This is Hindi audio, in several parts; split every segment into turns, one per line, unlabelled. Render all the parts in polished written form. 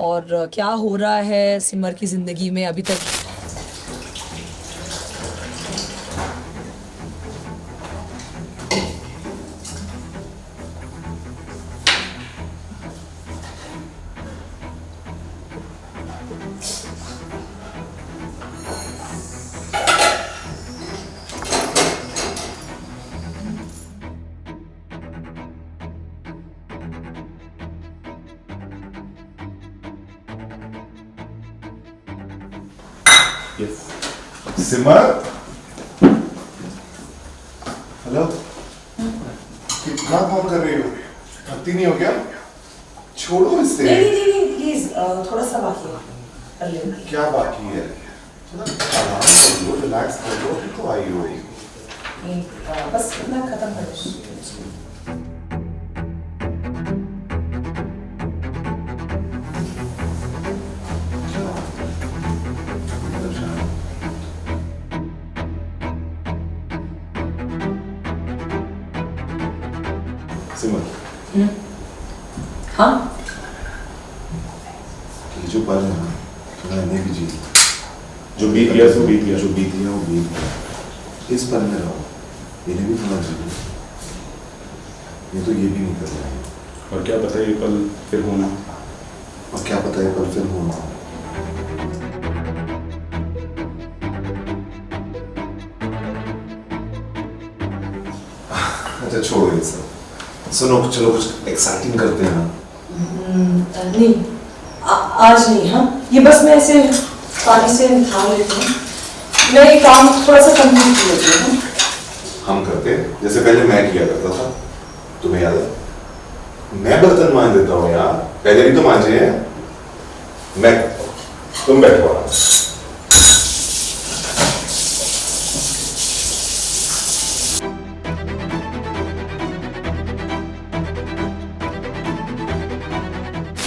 और क्या हो रहा है सिमर की ज़िंदगी में अभी तक।
सिमर, हेलो। कितना काम कर रही हो? थकती नहीं हो क्या? छोड़ो इसे।
नहीं प्लीज, थोड़ा सा बाकी है, कर लेंगे।
क्या बाकी है? आराम कर लो, रिलैक्स कर लो, फिर तो आई हो।
बस इतना खत्म कर दो।
सिमर,
हाँ,
ये जो पल है ना, तुम्हें नहीं भी जी।
जो बीत गया सो बीत गया।
जो बीत गया वो बीत गया। इस पल में रहो, इन्हें भी थोड़ा जी। ये तो ये भी नहीं कर रहे हैं।
और क्या पता ये पल फिर होना।
और क्या पता है कल फिर होना। अच्छा छोड़ो ये सब। सुनो, चलो कुछ एक्साइटिंग करते हैं ना।
नहीं, आज नहीं। हाँ, ये बस मैं ऐसे पानी से निकाल लेती हूँ। मैं ये काम थोड़ा सा कंप्लीट कर लेती हूँ।
हम करते हैं जैसे पहले मैं किया करता था, तुम्हें याद है? मैं बर्तन मांज देता हूँ यार, पहले भी तो मांजे हैं। मैं करता हूँ, तुम बैठो आराम से।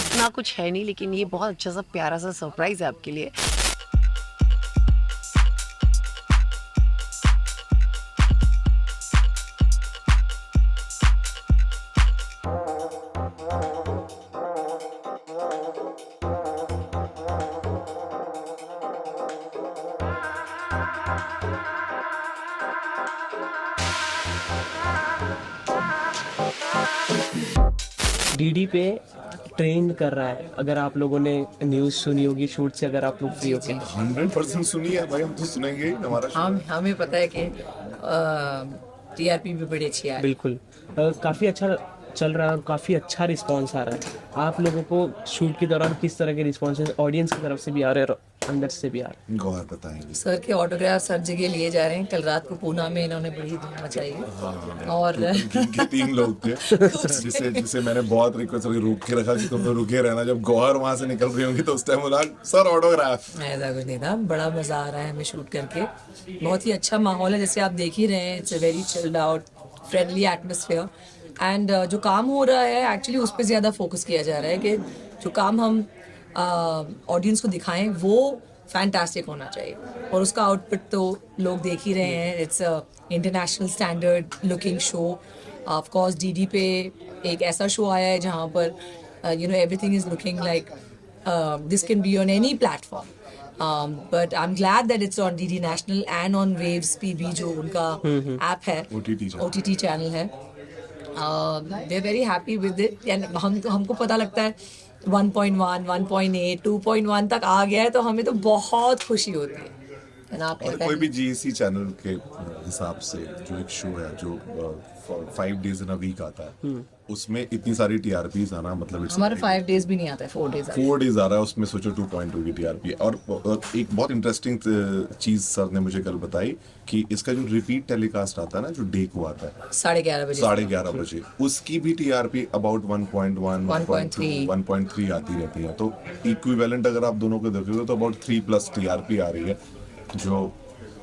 इतना कुछ है नहीं, लेकिन ये बहुत अच्छा सा प्यारा सा सरप्राइज है आपके लिए।
डीडी पे ट्रेंड कर रहा है। अगर आप लोगों ने न्यूज़ सुनी होगी शूट से, अगर आप लोग फ्री होके
100% सुनी है भाई, हम तो सुनेंगे ही हमारा show।
हमें पता है कि टीआरपी भी बड़ी अच्छी है।
बिल्कुल काफ़ी अच्छा चल रहा है और काफ़ी अच्छा रिस्पांस आ रहा है। आप लोगों को शूट के दौरान किस तरह के रिस्पांस ऑडियंस की तरफ से भी आ रहे हैं और अंदर से भी आ रहे हैं?
गौर बताएंगे।
सर के ऑटोग्राफ हर जगह लिए जा रहे हैं। कल रात को पूना में इन्होंने बड़ी धूम मचाई है। और
के 3 लोग थे जिसे मैंने बहुत रिक्वेस्ट रोक के रखा कि तुम लोग रुके रहना, जब गौहर वहां से निकल रही होंगी तो उस टाइम बोला सर ऑटोग्राफ।
ऐसा कुछ नहीं था, बड़ा मजा आ रहा है हमें शूट करके। बहुत ही अच्छा माहौल है, जैसे आप देख ही रहे हैं। It's a very chilled out friendly atmosphere. And जो काम हो रहा है एक्चुअली उस पर ज़्यादा फोकस किया जा रहा है कि जो काम हम ऑडियंस को दिखाएं वो फैंटास्टिक होना चाहिए। और उसका आउटपुट तो लोग देख ही रहे हैं। It's international standard looking show. Of course DD पे एक ऐसा शो आया है जहाँ पर everything is looking like this can be on any platform. But I'm glad that it's on DD National and on Waves PB जो उनका ऐप है, OTT चैनल है। They're very happy with it and हमको पता लगता है 1.1, 1.8, 2.1 तक आ गया है तो हमें तो बहुत खुशी होती है।
और कोई भी जीएससी चैनल के हिसाब से जो एक शो है जो 5 days इन अ वीक आता है, उसमें इतनी सारी टीआरपीज आना मतलब
हमारा 5 days भी नहीं आता है, 4 days आता है।
4 days आ रहा है, उसमें सोचो 2.2 की टीआरपी। और एक बहुत इंटरेस्टिंग चीज सर ने मुझे कल बताई कि इसका जो रिपीट टेलीकास्ट आता है ना, जो डे को आता है
11:30 बजे
11:30 बजे, उसकी भी टीआरपी अबाउट 1.1, 1.2, 1.3 आती रहती है। तो इक्विवेलेंट अगर आप दोनों को देखोगे तो अबाउट 3+ टीआरपी आ रही है, जो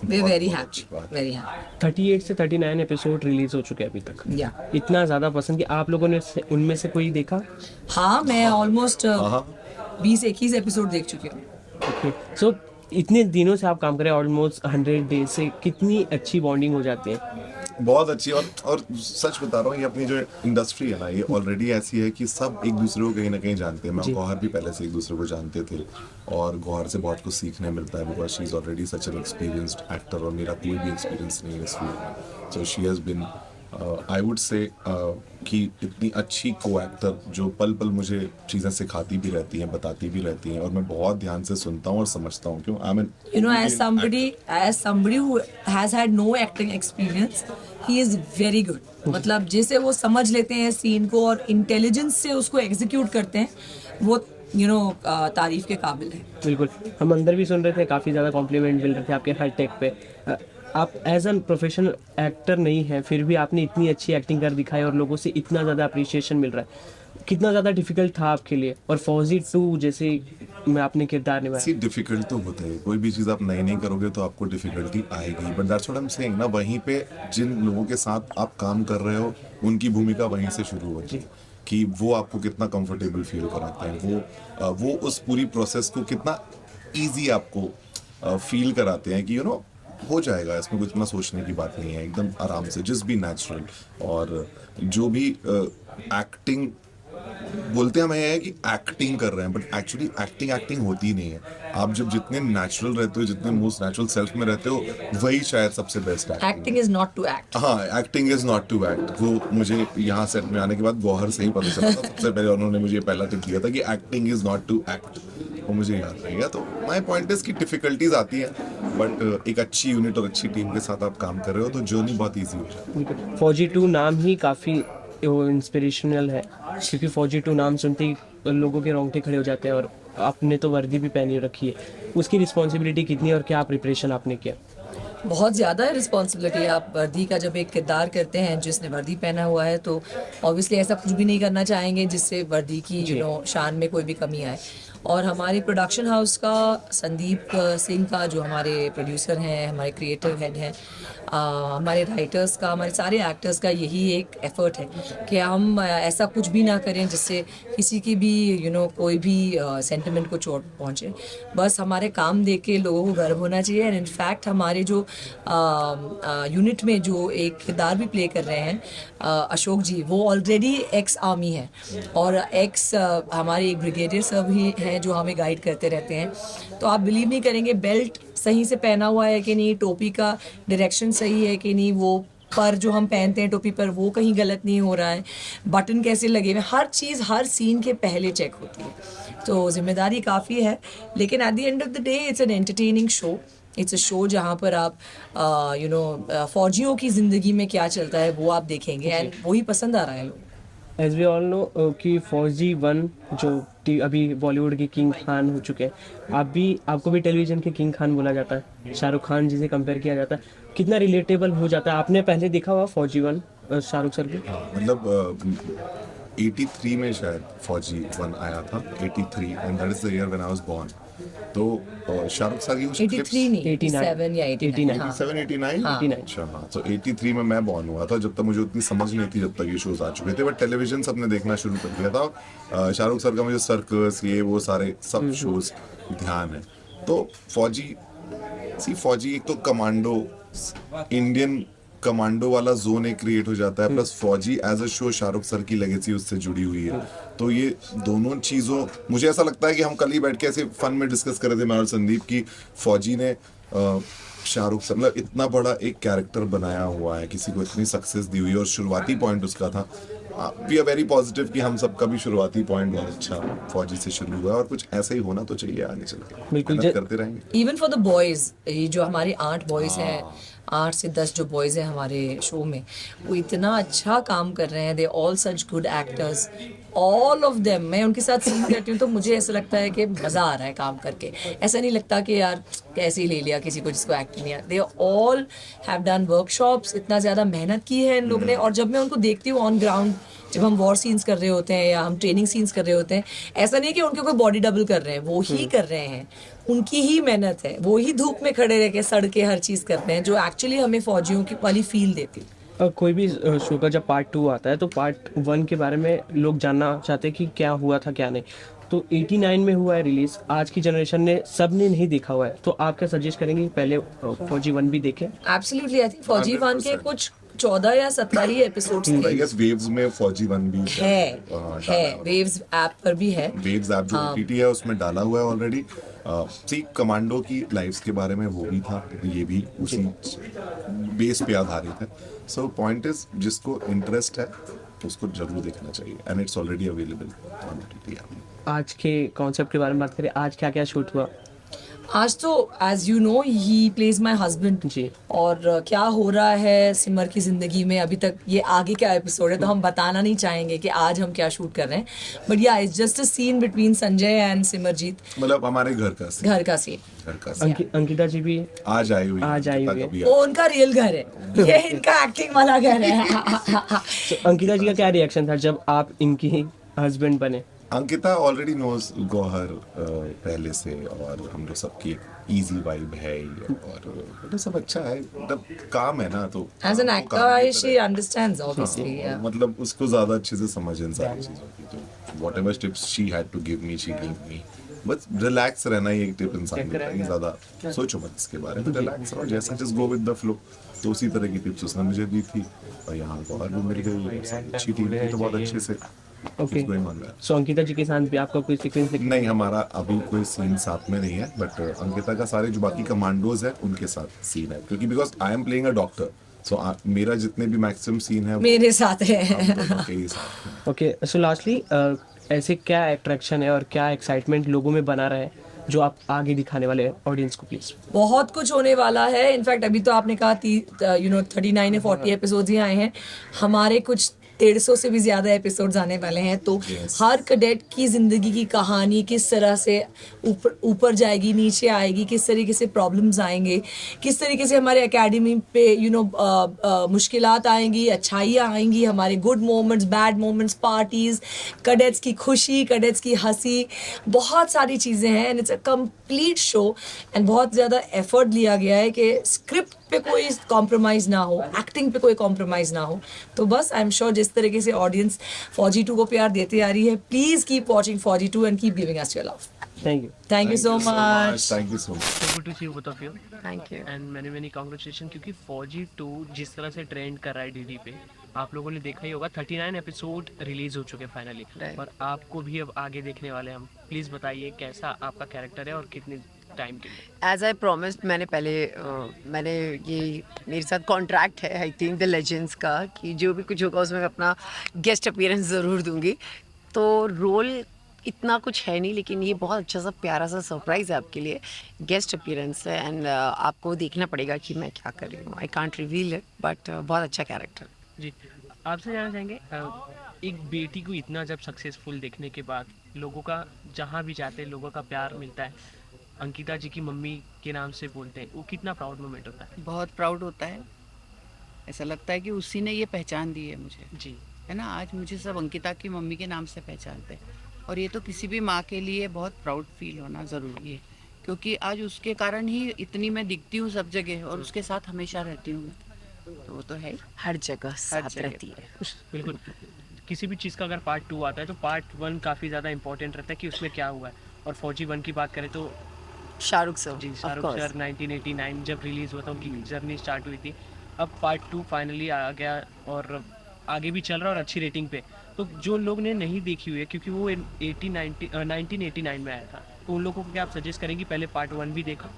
We're very happy, very happy.
38 से 39 एपिसोड रिलीज हो चुके हैं अभी तक।
Yeah.
इतना ज़्यादा पसंद कि आप लोगों ने उनमें से कोई देखा?
हाँ, मैं ऑलमोस्ट 20-21 एपिसोड देख चुकी हूँ।
ओके, सो इतने दिनों से आप काम करें, ऑलमोस्ट 100 डेज से, कितनी अच्छी बॉन्डिंग हो जाती है?
बहुत अच्छी। और सच बता रहा हूँ, ये अपनी जो इंडस्ट्री है ना, ये ऑलरेडी ऐसी है कि सब एक दूसरे को कहीं ना कहीं जानते हैं। मैं और गौहर भी पहले से एक दूसरे को जानते थे और गौहर से बहुत कुछ सीखने मिलता है, because she is already such an experienced actor और मेरा कोई भी एक्सपीरियंस नहीं है इस फील्ड में। So she has been, I would say कि इतनी अच्छी को एक्टर जो पल पल मुझे चीज़ें सिखाती भी रहती हैं, बताती भी रहती हैं, और मैं बहुत ध्यान से सुनता हूँ और समझता हूँ। क्यों? I mean,
You know, as somebody who has had no acting experience, he is very good. मतलब जैसे वो समझ लेते हैं सीन को और इंटेलिजेंस से उसको एग्जीक्यूट करते हैं, वो तारीफ के काबिल है।
बिल्कुल, हम अंदर भी सुन रहे थे, काफ़ी ज़्यादा कॉम्प्लीमेंट मिल रहे थे आपके हर टेक पे। आप एज एन प्रोफेशनल एक्टर नहीं हैं, फिर भी आपने इतनी अच्छी एक्टिंग कर दिखाई और लोगों से इतना ज़्यादा अप्रिसिएशन मिल रहा है। कितना ज़्यादा डिफिकल्ट था आपके लिए? और फौजी 2 जैसे में आपने किरदार निभाया।
डिफिकल्ट तो होता है, कोई भी चीज़ आप नई नहीं करोगे तो आपको डिफिकल्टी आएगी, but that's what I am saying ना, वहीं पे जिन लोगों के साथ आप काम कर रहे हो उनकी भूमिका वहीं से शुरू होती है कि वो आपको कितना कंफर्टेबल फील कराते हैं, वो उस पूरी प्रोसेस को कितना ईजी आपको फील कराते हैं कि हो जाएगा, इसमें कुछ इतना सोचने की बात नहीं है, एकदम आराम से, जस्ट बी नेचुरल। और जो भी एक्टिंग बोलते हैं हमें है कि एक्टिंग कर रहे हैं, बट एक्चुअली एक्टिंग होती नहीं है। आप जब जितने नेचुरल रहते हो, जितने मोस्ट नेचुरल सेल्फ में रहते हो, वही शायद सबसे best
acting is not to act.
हाँ, acting is not to act. वो मुझे यहाँ सेट में आने के बाद गौहर से ही पता चला था। सबसे पहले उन्होंने मुझे पहला टिप दिया था कि acting is not to act, वो मुझे याद रहेगा। तो माय पॉइंट इज कि डिफिकल्टीज आती है, बट एक अच्छी यूनिट और अच्छी टीम के साथ आप काम कर रहे हो तो जर्नी बहुत ईजी हो जाती है।
फौजी 2 नाम ही काफ़ी इंस्पिरेशनल है, क्योंकि फौजी 2 नाम सुनते ही लोगों के रोंगटे खड़े हो जाते हैं। और आपने तो वर्दी भी पहनी रखी है, उसकी रिस्पॉन्सिबिलिटी कितनी है और क्या प्रिपरेशन आपने किया?
बहुत ज़्यादा है रिस्पॉन्सिबिलिटी। आप वर्दी का जब एक किरदार करते हैं जिसने वर्दी पहना हुआ है, तो ऑब्वियसली ऐसा कुछ भी नहीं करना चाहेंगे जिससे वर्दी की शान में कोई भी कमी आए। और हमारे प्रोडक्शन हाउस का संदीप सिंह का, जो हमारे प्रोड्यूसर हैं, हमारे क्रिएटिव हेड हैं, हमारे राइटर्स का, हमारे सारे एक्टर्स का यही एक एफर्ट है कि हम ऐसा कुछ भी ना करें जिससे किसी की भी कोई भी सेंटिमेंट को चोट पहुंचे। बस हमारे काम देख के लोगों को गर्व होना चाहिए। एंड इनफैक्ट हमारे जो यूनिट में जो एक किरदार भी प्ले कर रहे हैं, अशोक जी, वो ऑलरेडी एक्स आर्मी है और एक्स हमारे एक ब्रिगेडियर सर भी हैं जो हमें गाइड करते रहते हैं। तो आप बिलीव नहीं करेंगे, बेल्ट सही से पहना हुआ है कि नहीं, टोपी का डायरेक्शन सही है कि नहीं, वो पर जो हम पहनते हैं टोपी पर वो कहीं गलत नहीं हो रहा है, बटन कैसे लगे हुए, हर चीज़ हर सीन के पहले चेक होती है। तो जिम्मेदारी काफ़ी है, लेकिन at the end of the day it's an entertaining show. It's a show जहाँ पर आप फौजियों की ज़िंदगी में क्या चलता है वो आप देखेंगे, एंड वही पसंद आ रहा है लोग।
एज वी ऑल नो कि फौजी 1 जो अभी बॉलीवुड के किंग खान हो चुके हैं, आपको भी टेलीविज़न के किंग खान बोला जाता है, शाहरुख खान जी से कंपेयर किया जाता है। कितना रिलेटेबल हो जाता है? आपने पहले देखा हुआ फौजी 1 शाहरुख सर की?
मतलब 83 में शायद फौजी 1 आया था, 83, and that is the year when I was born. तो शाहरुख सर की कुछ
83 नहीं, 87 या 89, हाँ।
87, 89? अच्छा, हाँ। तो 83 में मैं बॉर्न हुआ था, जब तक मुझे उतनी समझ नहीं थी, जब तक ये शोज आ चुके थे। बट टेलीविजन सबने देखना शुरू कर दिया था। शाहरुख सर का मुझे सर्कस, ये वो सारे सब शोज ध्यान है। तो फौजी एक तो कमांडो, इंडियन कमांडो वाला जोन एक क्रिएट हो जाता है, plus Fauji as a show Shahrukh sir की लेगेसी उससे जुड़ी हुई है। तो ये दोनों चीज़ों, मुझे ऐसा लगता है कि हम कल ही बैठ के ऐसे फन में डिस्कस कर रहे थे मैं और संदीप की, फौजी ने शाहरुख सर मतलब इतना बड़ा एक कैरेक्टर बनाया हुआ है, किसी को इतनी सक्सेस दी हुई है, और शुरुआती पॉइंट उसका था। वी आर वेरी पॉजिटिव कि हम सबका भी शुरुआती पॉइंट बहुत अच्छा फौजी से शुरू हुआ, और कुछ ऐसा ही होना तो चाहिए आगे चल के, मेहनत करते रहेंगे।
इवन फॉर द बॉयज, ये जो हमारे 8 बॉयज हैं, 8 से 10 जो बॉयज हैं हमारे शो में, वो इतना अच्छा काम कर रहे हैं। They all such good actors, all of them. मैं उनके साथ सीन करती हूँ तो मुझे ऐसा लगता है कि मज़ा आ रहा है काम करके। ऐसा नहीं लगता कि यार कैसे ही ले लिया किसी को जिसको एक्टिंग नहीं आता। They all have done workshops, इतना ज़्यादा मेहनत की है इन लोग ने। और जब मैं उनको देखती हूँ ऑन ग्राउंड, जब हम वॉर सीन्स कर रहे होते हैं या हम ट्रेनिंग सीन्स कर रहे होते हैं, ऐसा नहीं कि उनके कोई बॉडी डबल कर रहे हैं, वो ही कर रहे हैं, उनकी ही मेहनत है, वो ही धूप में खड़े रह के सड़ के हर चीज़ करते हैं, जो एक्चुअली हमें फौजियों की वाली फील देती है।
कोई भी शो का जब पार्ट 2 आता है तो पार्ट 1 के बारे में लोग जानना चाहते हैं कि क्या हुआ था क्या नहीं। तो 89 में हुआ है रिलीज, आज की जनरेशन ने सबने नहीं देखा हुआ है, तो आप क्या सजेस्ट करेंगे कि पहले फौजी 1 भी देखें?
एब्सोल्युटली, आई थिंक फौजी 1 के कुछ 14 या 17 ही एपिसोड्स
आई
थे।
गेस वेव्स में फौजी वन भी
है वेव्स ऐप पर भी है।
वेव्स ऐप जो OTT है उसमें डाला हुआ है ऑलरेडी। सी कमांडो की लाइव्स के बारे में वो भी था, ये भी उसी बेस पे आधारित है। सो पॉइंट इज जिसको इंटरेस्ट है उसको जरूर देखना चाहिए and it's already available on OTT app.
आज के कॉन्सेप्ट के बारे में बात करें, आज क्या क्या शूट हुआ?
आज तो as you know he plays my husband
जी।
और क्या हो रहा है सिमर की जिंदगी में अभी तक, ये आगे का एपिसोड है तो हम बताना नहीं चाहेंगे कि आज हम क्या शूट कर रहे हैं, but yeah it's just a scene between Sanjay and Simarjeet,
मतलब हमारे घर का scene,
घर का सीन।
घर का scene।
अंकिता जी भी
आज आई हुई
आज आई हुई है।
कभी
वो उनका रियल घर है, ये इनका एक्टिंग वाला घर है।
तो अंकिता जी का क्या रिएक्शन था जब आप इनकी हस्बैंड बने?
अंकिता ऑलरेडी नोज गौहर पहले से, और हम लोग सबकी इजी वाइब है ही, और मतलब सब अच्छा है, मतलब काम है ना तो
As an
काम
actor,
काम की
she
तरह-
understands obviously.
हाँ,
Yeah.
मतलब उसको ज्यादा अच्छे से समझ इन सारी चीजों की, तो whatever tips she had to give me she give me. बस रिलैक्स रहना ही एक टिप इंसान को है, ज्यादा सोचो मत इसके बारे में, रिलैक्स रहो, जैसा just go with the flow. तो उसी तरह की टिप्स उसने मुझे दी थी, और यहाँ गौहर भी मिल गई, अच्छी टीम थी तो बहुत अच्छे से
okay.
it's going on well।
सो अंकिता जी के साथ भी आपका कोई सीक्वेंस
नहीं, हमारा अभी कोई सीन साथ में नहीं है, बट अंकिता का सारे जो बाकी कमांडोज है उनके साथ सीन है, क्योंकि because I am playing a doctor, so मेरा जितने भी मैक्सिमम सीन है
मेरे साथ है।
हम दोनों के ही साथ हैं।
ओके। सो लास्टली ऐसे क्या अट्रैक्शन है और क्या एक्साइटमेंट लोगों में बना रहा है जो आप आगे दिखाने वाले ऑडियंस को प्लीज?
बहुत कुछ होने वाला है। इनफैक्ट अभी तो आपने कहा 39 या 40 एपिसोड्स ही आए हैं, हमारे कुछ 150 से भी ज्यादा एपिसोड्स आने वाले हैं। तो हर कैडेट की जिंदगी की कहानी किस तरह से ऊपर जाएगी, नीचे आएगी, किस तरीके से प्रॉब्लम्स आएंगे, किस तरीके से हमारे एकेडमी पे मुश्किलात आएंगी, अच्छाइयाँ आएंगी, हमारे good moments, bad moments, parties, cadets की खुशी, कैडेट्स की हंसी, बहुत सारी चीज़ें हैं। And it's a complete show and बहुत ज़्यादा एफर्ट लिया गया है कि स्क्रिप्ट पे कोई कॉम्प्रोमाइज़ ना हो, एक्टिंग पे कोई कॉम्प्रोमाइज़ ना हो। तो बस आई एम श्योर जिस तरीके से ऑडियंस फौजी 2 को प्यार देती आ रही है, please keep watching Fauji 2 and keep giving us your love.
Thank you.
Thank you so much.
Thank you so much.
Good to see you both of you
thank you.
And many congratulation, क्योंकि फौजी 2 जिस तरह से ट्रेंड कर रहा है डीडी पे, आप लोगों ने देखा ही होगा 39 एपिसोड रिलीज हो चुके हैं फाइनली,
Right.
और आपको भी अब आगे देखने वाले हैं हम। प्लीज बताइए कैसा आपका कैरेक्टर है और कितने टाइम के लिए?
एज आई प्रोमिस्ड, मैंने ये मेरे साथ कॉन्ट्रैक्ट है आई थिंक द लेजेंड्स का, कि जो भी कुछ होगा उसमें मैं अपना गेस्ट अपीयरेंस ज़रूर दूंगी। तो रोल इतना कुछ है नहीं, लेकिन ये बहुत अच्छा सा प्यारा सा सरप्राइज़ है आपके लिए, गेस्ट अपीयरेंस है, एंड आपको देखना पड़ेगा कि मैं क्या कर रही हूँ। I can't reveal it, but बहुत अच्छा कैरेक्टर।
जी, आपसे जानना चाहेंगे एक बेटी को इतना जब सक्सेसफुल देखने के बाद, लोगों का जहाँ भी जाते हैं लोगों का प्यार मिलता है, अंकिता जी की मम्मी के नाम से बोलते हैं, वो कितना प्राउड मोमेंट होता है?
बहुत प्राउड होता है। ऐसा लगता है कि उसी ने ये पहचान दी है मुझे,
जी।
है ना। आज मुझे सब अंकिता की मम्मी के नाम से पहचानते हैं, और ये तो किसी भी माँ के लिए बहुत प्राउड फील होना ज़रूरी है, क्योंकि आज उसके कारण ही इतनी मैं दिखती हूँ सब जगह, और उसके साथ हमेशा रहती हूँ मैं, तो वो तो है ही।
हर जगह साथ
जगह।
रहती है।
बिल्कुल। किसी भी चीज़ का अगर पार्ट 2 आता है तो पार्ट 1 काफ़ी ज़्यादा इंपॉर्टेंट रहता है कि उसमें क्या हुआ है। और फौजी 1 की बात करें तो
शाहरुख सर,
जी,
of
शाहरुख
course.
सर 1989 जब रिलीज़ हुआ था, उनकी जर्नी स्टार्ट हुई थी। अब पार्ट 2 फाइनली आ गया और आगे भी चल रहा है और अच्छी रेटिंग पे। तो जो लोग ने नहीं देखी हुई है, क्योंकि वो 1989 में आया था, तो उन लोगों को क्या आप सजेस्ट करेंगे पहले पार्ट 1 भी देखो?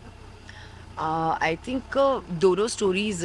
आई थिंक दोनों स्टोरीज,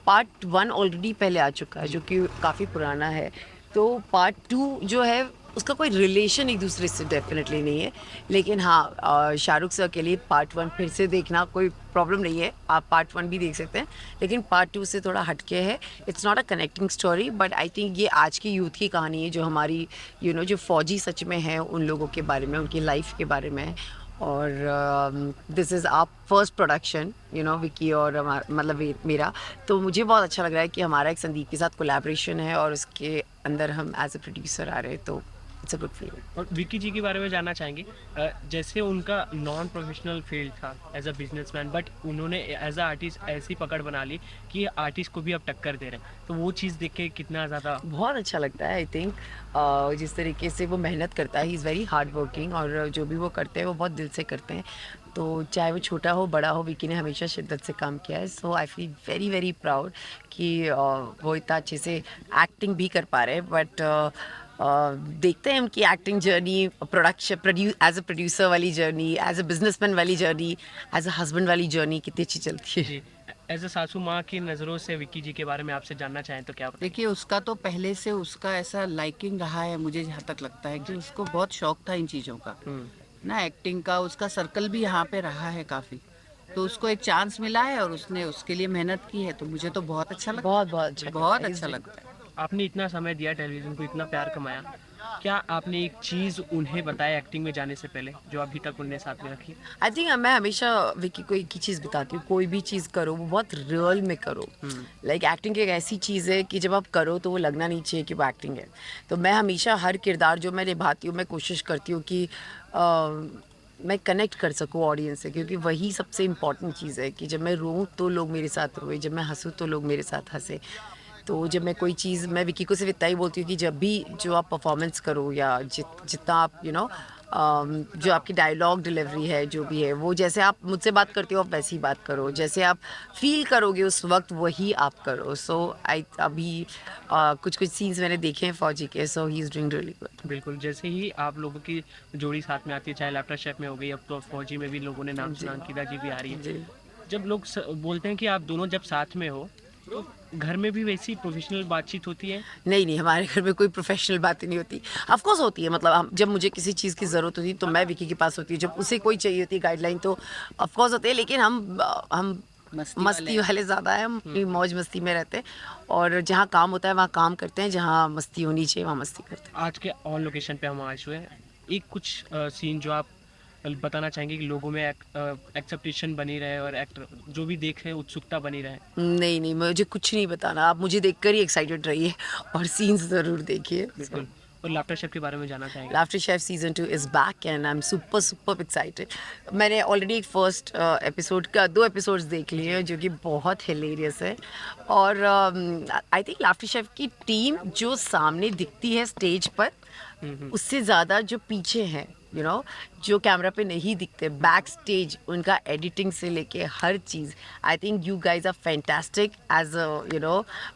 पार्ट 1 ऑलरेडी पहले आ चुका है जो कि काफ़ी पुराना है, तो पार्ट 2 जो है उसका कोई रिलेशन एक दूसरे से डेफिनेटली नहीं है। लेकिन हाँ, शाहरुख सर के लिए पार्ट 1 फिर से देखना कोई प्रॉब्लम नहीं है, आप पार्ट 1 भी देख सकते हैं, लेकिन पार्ट 2 से थोड़ा हटके है। It's not a connecting story, but I think ये आज की यूथ की कहानी है, जो हमारी जो फौजी सच में है, उन लोगों के बारे में, उनकी लाइफ के बारे में है। और this is our first production, Vicky और मतलब मेरा, तो मुझे बहुत अच्छा लग रहा है कि हमारा एक संदीप के साथ कोलैबोरेशन है और उसके अंदर हम एज ए प्रोड्यूसर आ रहे हैं, तो इट्स अ गुड फीलिंग।
और विक्की जी के बारे में जानना चाहेंगे, जैसे उनका नॉन प्रोफेशनल फील्ड था एज अ बिजनेसमैन, बट उन्होंने एज अ आर्टिस्ट ऐसी पकड़ बना ली कि आर्टिस्ट को भी अब टक्कर दे रहे हैं, तो वो चीज़ देख के कितना ज़्यादा
बहुत अच्छा लगता है। आई थिंक जिस तरीके से वो मेहनत करता है, he is very hard working, और जो भी वो करते हैं वो बहुत दिल से करते हैं। तो चाहे वो छोटा हो बड़ा हो, विकी ने हमेशा शिद्दत से काम किया है। So I feel very very proud कि वो इतना अच्छे से एक्टिंग भी कर पा रहे हैं। बट देखते हैं उनकी acting journey, as a producer वाली जर्नी, एज अ बिजनेसमैन वाली जर्नी, एज अ हस्बैंड वाली जर्नी कितनी अच्छी चलती है।
जी एज अ सासू माँ की नज़रों से विक्की जी के बारे में आपसे जानना चाहें तो क्या बताएं?
देखिए, उसका तो पहले से उसका ऐसा लाइकिंग रहा है, मुझे जहाँ तक लगता है कि उसको बहुत शौक था इन चीज़ों का ना, एक्टिंग का। उसका सर्कल भी यहाँ पे रहा है काफ़ी, तो उसको एक चांस मिला है और उसने उसके लिए मेहनत की है, तो मुझे तो बहुत अच्छा लगता
बहुत बहुत अच्छा
है, बहुत
करता है।
अच्छा लगता है।
आपने इतना समय दिया टेलीविज़न को, इतना प्यार कमाया, क्या आपने एक चीज़ उन्हें बताया एक्टिंग में जाने से पहले जो अभी तक उन्हें साथ में रखी?
आई थिंक मैं हमेशा विकी को एक ही चीज़ बताती हूँ, कोई भी चीज़ करो वो बहुत रियल में करो। लाइक एक्टिंग एक ऐसी चीज़ है कि जब आप करो तो वो लगना नहीं चाहिए कि वो एक्टिंग है। तो मैं हमेशा हर किरदार जो मैं निभाती हूँ, मैं कोशिश करती हूँ कि मैं कनेक्ट कर सकूँ ऑडियंस से, क्योंकि वही सबसे इम्पॉर्टेंट चीज़ है कि जब मैं रोऊँ तो लोग मेरे साथ रोए, जब मैं हंसूँ तो लोग मेरे साथ हंसे। तो जब मैं कोई चीज़, मैं विकी को सिर्फ इतना ही बोलती हूँ कि जब भी जो आप परफॉर्मेंस करो या जितना आप जो आपकी डायलॉग डिलीवरी है, जो भी है, वो जैसे आप मुझसे बात करते हो आप वैसी बात करो, जैसे आप फील करोगे उस वक्त वही आप करो। सो अभी कुछ कुछ सीन्स मैंने देखे हैं फौजी के, so he is doing really good.
बिल्कुल, जैसे ही आप लोगों की जोड़ी साथ में आती है, चाहे लाफ्टर शेफ में हो गई, अब तो फौजी में भी लोगों ने नाम सुना, अंकिता जी भी आ रही है।
जी।
जब लोग बोलते हैं कि आप दोनों जब साथ में हो, तो घर में भी वैसी प्रोफेशनल बातचीत होती है?
नहीं नहीं, हमारे घर में कोई प्रोफेशनल बातें नहीं होती। ऑफ कोर्स होती है, मतलब जब मुझे किसी चीज़ की ज़रूरत होती है तो मैं विकी के पास होती हूँ, जब उसे कोई चाहिए होती है गाइडलाइन तो ऑफ कोर्स होते हैं। लेकिन हम मस्ती वाले ज़्यादा हैं, हम अपनी मौज मस्ती में रहते हैं, और जहाँ काम होता है वहाँ काम करते हैं, जहाँ मस्ती होनी चाहिए वहाँ मस्ती करते हैं।
आज के ऑन लोकेशन पे हम आए हुए हैं, एक कुछ सीन जो आप बताना चाहेंगे कि लोगों में एक्सेप्टेशन बनी रहे और एक्टर जो भी देखे उत्सुकता बनी रहे?
नहीं नहीं, मुझे कुछ नहीं बताना, आप मुझे देखकर ही एक्साइटेड रहिए और सीन्स ज़रूर देखिए।
बिल्कुल। और लाफ्टर शेफ के बारे में जानना चाहेंगे?
Laughter chef season 2 is back and I am super excited. मैंने ऑलरेडी एक फर्स्ट एपिसोड का 2 एपिसोड्स देख लिए हैं जो कि बहुत हिलेरियस है, और आई थिंक लाफ्टर शेफ की टीम जो सामने दिखती है स्टेज पर, उससे ज़्यादा जो पीछे हैं, जो कैमरा पे नहीं दिखते, बैक स्टेज, उनका एडिटिंग से लेके हर चीज़, I think you guys are fantastic as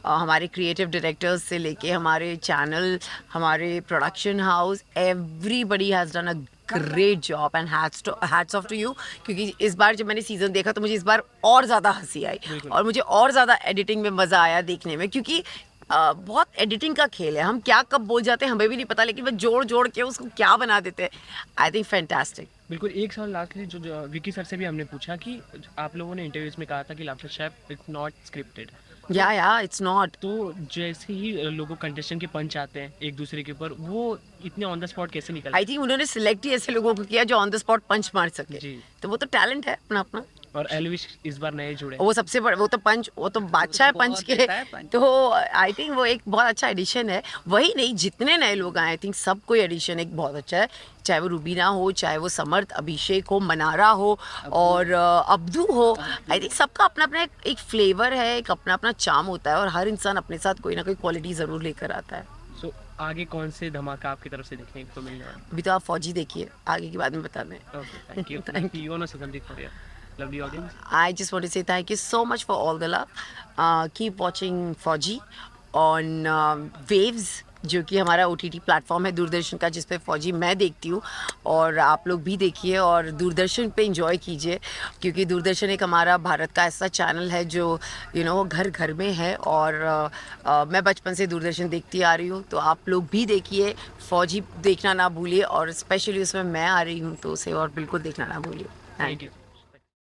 हमारे क्रिएटिव डायरेक्टर्स से लेके हमारे चैनल, हमारे production house, everybody has done a great job and hats off to you. क्योंकि इस बार जब मैंने सीज़न देखा तो मुझे इस बार और ज़्यादा हंसी आई और मुझे और ज़्यादा एडिटिंग में मज़ा आया देखने में, क्योंकि बहुत एडिटिंग का खेल है, हम क्या कब बोल जाते हैं हमें भी नहीं पता, लेकिन वो जोड़ जोड़ के उसको क्या बना देते हैं। I think fantastic.
बिल्कुल। एक सवाल लास्टली जो विकी सर से भी हमने पूछा कि आप लोगों ने इंटरव्यूज में कहा था कि laughter chef it's not scripted,
या इट्स नॉट।
तो जैसे ही लोगों कंटेस्टेंट के पंच आते हैं एक दूसरे के ऊपर, वो इतने ऑन द स्पॉट कैसे निकलते
आई थिंक उन्होंने सिलेक्ट ही ऐसे लोगों को किया जो ऑन द स्पॉट पंच मार सके
जी।
तो वो तो टैलेंट है अपना अपना।
और एलविश इस बार नए जुड़े।
वो सबसे बड़ा, वो तो बादशाह है पंच
बहुत
के,
होता है पंच।
तो आई थिंक वो एक बहुत अच्छा एडिशन है। वही नहीं, जितने नए लोग आए आई थिंक सब कोई एडिशन एक बहुत अच्छा है, चाहे वो रूबीना हो, चाहे वो समर्थ, अभिषेक हो, मनारा हो और अब्दू हो। आई थिंक सबका अपना अपना एक फ्लेवर है, एक अपना अपना चार्म होता है, और हर इंसान अपने साथ कोई ना कोई क्वालिटी ज़रूर लेकर आता है।
सो आगे कौन से धमाका आपकी तरफ से देखने को मिलने वाला?
अभी तो आप फौजी देखिए, आगे की बाद में बता दें।
Okay, thank you.
Thank
you want to say something for your lovely audience?
I just want to say thank you so much for all the love. Keep watching Fauji on Waves, जो कि हमारा OTT प्लेटफॉर्म है दूरदर्शन का, जिस पे फौजी मैं देखती हूँ, और आप लोग भी देखिए और दूरदर्शन पे एंजॉय कीजिए, क्योंकि दूरदर्शन एक हमारा भारत का ऐसा चैनल है जो घर घर में है, और मैं बचपन से दूरदर्शन देखती आ रही हूँ, तो आप लोग भी देखिए, फौजी देखना ना भूलिए, और स्पेशली उसमें मैं आ रही हूँ तो उसे और बिल्कुल देखना ना भूलिए।
Thank you.